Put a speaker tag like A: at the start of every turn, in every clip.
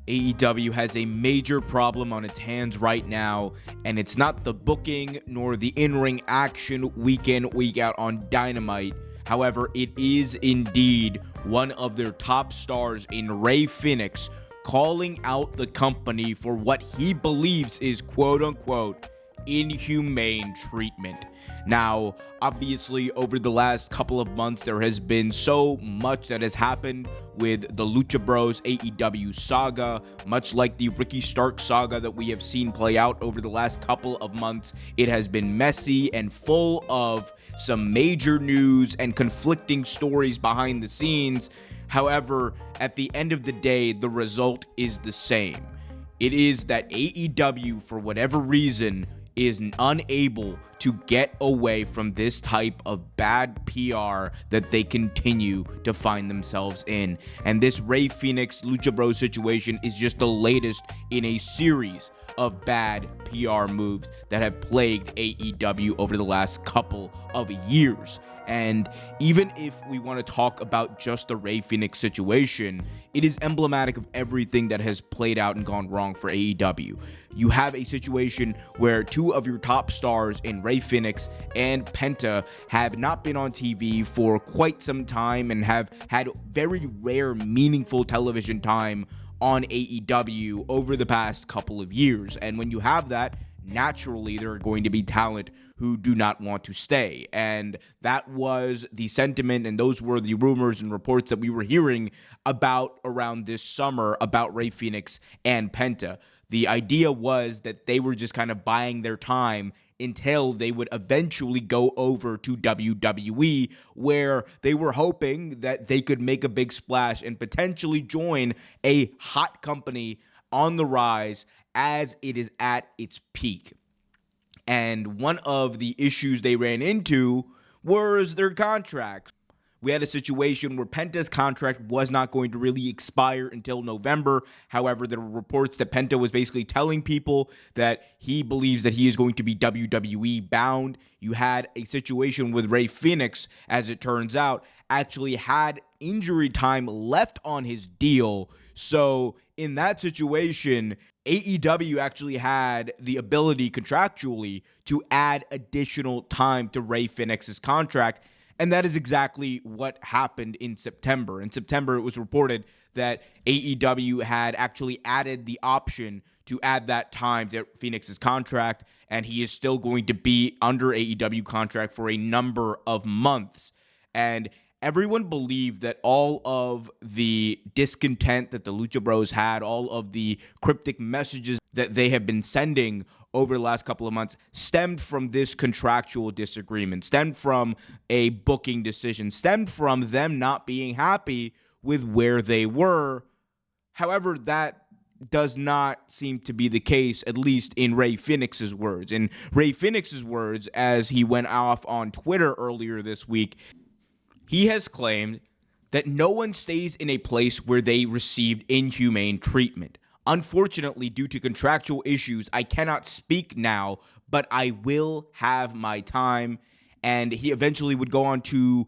A: AEW has a major problem on its hands right now, and it's not the booking nor the in-ring action week in, week out on Dynamite. However, it is indeed one of their top stars in Rey Fenix calling out the company for what he believes is quote-unquote inhumane treatment. Now, obviously, over the last couple of months, there has been so much that has happened with the Lucha Bros AEW saga, much like the Ricky Stark saga that we have seen play out over the last couple of months. It has been messy and full of some major news and conflicting stories behind the scenes. However, at the end of the day, the result is the same. It is that AEW, for whatever reason, is unable to get away from this type of bad PR that they continue to find themselves in. And this Rey Fenix Lucha Bros situation is just the latest in a series of bad PR moves that have plagued AEW over the last couple of years. And even if we want to talk about just the Rey Fenix situation, it is emblematic of everything that has played out and gone wrong for AEW. You have a situation where two of your top stars in Rey Fenix and Penta have not been on TV for quite some time and have had very rare, meaningful television time on AEW over the past couple of years. And when you have that, naturally, there are going to be talent who do not want to stay. And that was the sentiment, and those were the rumors and reports that we were hearing about around this summer about Rey Fenix and Penta. The idea was that they were just kind of buying their time until they would eventually go over to WWE, where they were hoping that they could make a big splash and potentially join a hot company on the rise as it is at its peak. And one of the issues they ran into was their contract. We had a situation where Penta's contract was not going to really expire until November. However, there were reports that Penta was basically telling people that he believes that he is going to be WWE bound. You had a situation with Rey Fenix, as it turns out, actually had injury time left on his deal. So in that situation, AEW actually had the ability contractually to add additional time to Rey Fenix's contract. And that is exactly what happened in September. In September, it was reported that AEW had actually added the option to add that time to Fenix's contract, and he is still going to be under AEW contract for a number of months. And everyone believed that all of the discontent that the Lucha Bros had, all of the cryptic messages that they have been sending over the last couple of months stemmed from this contractual disagreement, stemmed from a booking decision, stemmed from them not being happy with where they were. However, that does not seem to be the case, at least in Rey Fenix's words. In Rey Fenix's words, as he went off on Twitter earlier this week, he has claimed that no one stays in a place where they received inhumane treatment. Unfortunately, due to contractual issues, I cannot speak now, but I will have my time. And he eventually would go on to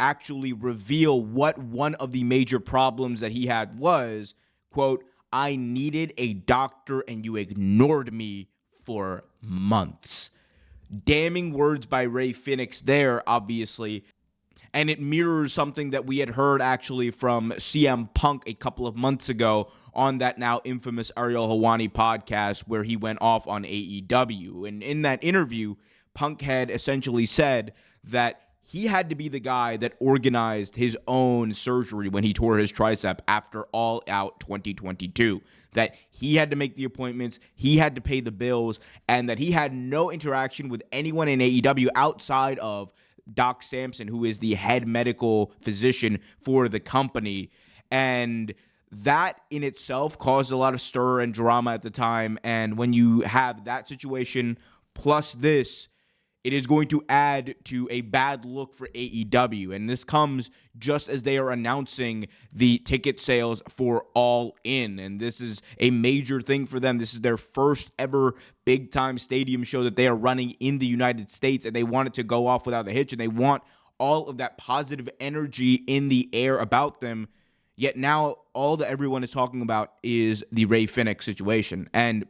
A: actually reveal what one of the major problems that he had was, quote, "I needed a doctor and you ignored me for months." Damning words by Rey Fenix there, obviously. And it mirrors something that we had heard actually from CM Punk a couple of months ago on that now infamous Ariel Helwani podcast, where he went off on AEW. And in that interview, Punk had essentially said that he had to be the guy that organized his own surgery when he tore his tricep after All Out 2022. That he had to make the appointments, he had to pay the bills, and that he had no interaction with anyone in AEW outside of Doc Sampson, who is the head medical physician for the company. And that in itself caused a lot of stir and drama at the time. And when you have that situation plus this, it is going to add to a bad look for AEW. And this comes just as they are announcing the ticket sales for All In. And this is a major thing for them. This is their first ever big-time stadium show that they are running in the United States. And they want it to go off without a hitch. And they want all of that positive energy in the air about them. Yet now all that everyone is talking about is the Rey Fenix situation. And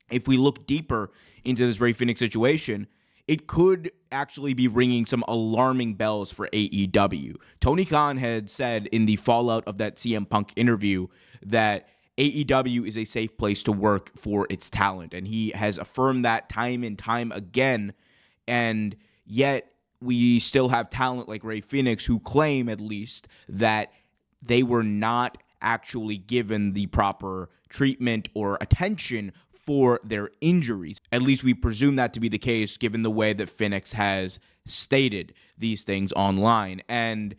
A: if we look deeper into this Rey Fenix situation, it could actually be ringing some alarming bells for AEW. Tony Khan had said in the fallout of that CM Punk interview that AEW is a safe place to work for its talent. And he has affirmed that time and time again. And yet we still have talent like Rey Fenix who claim, at least, that they were not actually given the proper treatment or attention for their injuries. At least we presume that to be the case, given the way that Fenix has stated these things online. And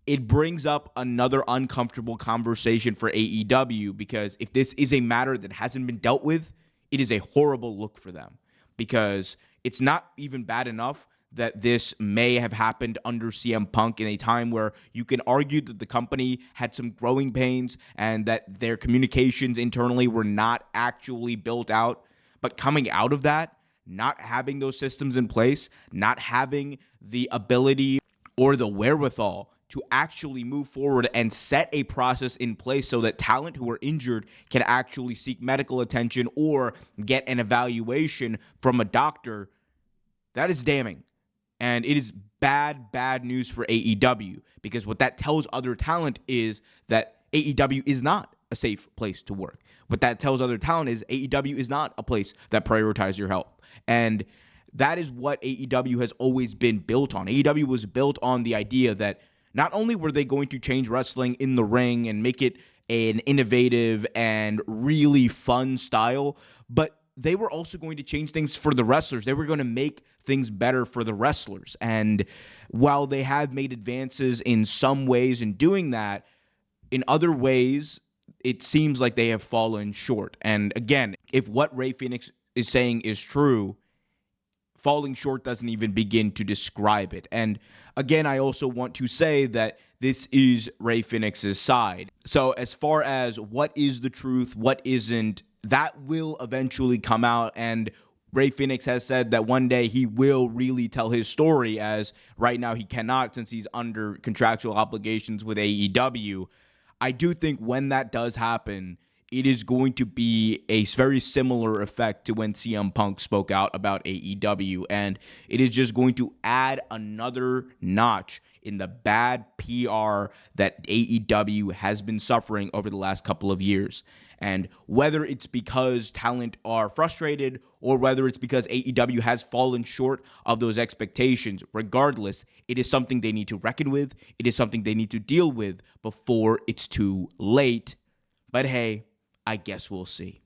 A: it brings up another uncomfortable conversation for AEW, because if this is a matter that hasn't been dealt with, it is a horrible look for them, because it's not even bad enough that this may have happened under CM Punk in a time where you can argue that the company had some growing pains and that their communications internally were not actually built out. But coming out of that, not having those systems in place, not having the ability or the wherewithal to actually move forward and set a process in place so that talent who are injured can actually seek medical attention or get an evaluation from a doctor, that is damning. And it is bad news for AEW, because what that tells other talent is that AEW is not a safe place to work. What that tells other talent is AEW is not a place that prioritizes your health. And that is what AEW has always been built on. AEW was built on the idea that not only were they going to change wrestling in the ring and make it an innovative and really fun style, but they were also going to change things for the wrestlers. They were going to make things better for the wrestlers. And while they have made advances in some ways in doing that, in other ways, it seems like they have fallen short. And again, if what Rey Fenix is saying is true, falling short doesn't even begin to describe it. And again, I also want to say that this is Rey Fenix's side. So as far as what is the truth, what isn't, that will eventually come out. And Rey Fenix has said that one day he will really tell his story, as right now he cannot since he's under contractual obligations with AEW. I do think when that does happen, it is going to be a very similar effect to when CM Punk spoke out about AEW, and it is just going to add another notch in the bad PR that AEW has been suffering over the last couple of years. And whether it's because talent are frustrated or whether it's because AEW has fallen short of those expectations, regardless, it is something they need to reckon with. It is something they need to deal with before it's too late. But hey, I guess we'll see.